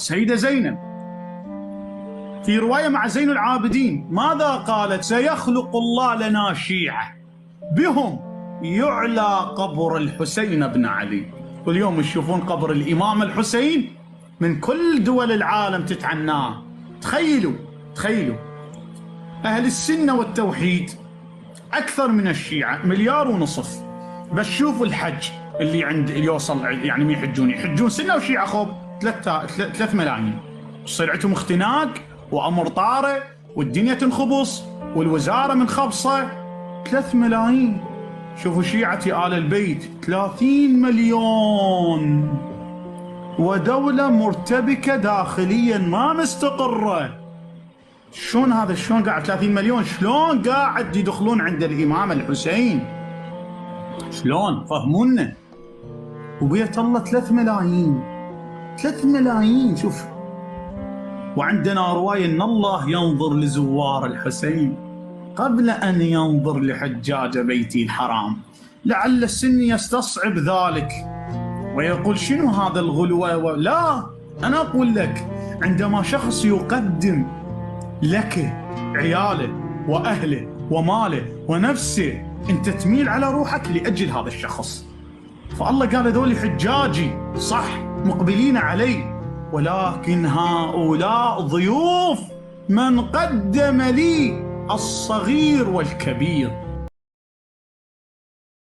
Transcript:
السيدة زينب في رواية مع زين العابدين ماذا قالت؟ سيخلق الله لنا شيعة بهم يعلى قبر الحسين بن علي. واليوم يشوفون قبر الإمام الحسين من كل دول العالم تتعناه. تخيلوا أهل السنة والتوحيد أكثر من الشيعة 1.5 مليار. بس شوفوا الحج اللي عند يوصل، يعني ما يحجون سنة وشيعة خوب 3 ملايين. يصير عندهم اختناق وأمر طارئ والدنيا تنخبص والوزارة منخبصة. 3 ملايين. شوفوا شيعة آل البيت 30 مليون، ودولة مرتبكة داخليا ما مستقرة. شلون هذا؟ شلون قاعد 30 مليون؟ شلون قاعد يدخلون عند الإمام الحسين؟ شلون؟ فهمونا. وبيت الله 3 ملايين. 3 ملايين. شوف. وعندنا رواية ان الله ينظر لزوار الحسين قبل ان ينظر لحجاج بيتي الحرام. لعل السني يستصعب ذلك ويقول شنو هذا الغلو؟ لا، انا اقول لك عندما شخص يقدم لك عياله واهله وماله ونفسه، انت تميل على روحك لاجل هذا الشخص. فالله قال هذول حجاجي صح مقبلين علي، ولكن هؤلاء ضيوف من قدم لي الصغير والكبير.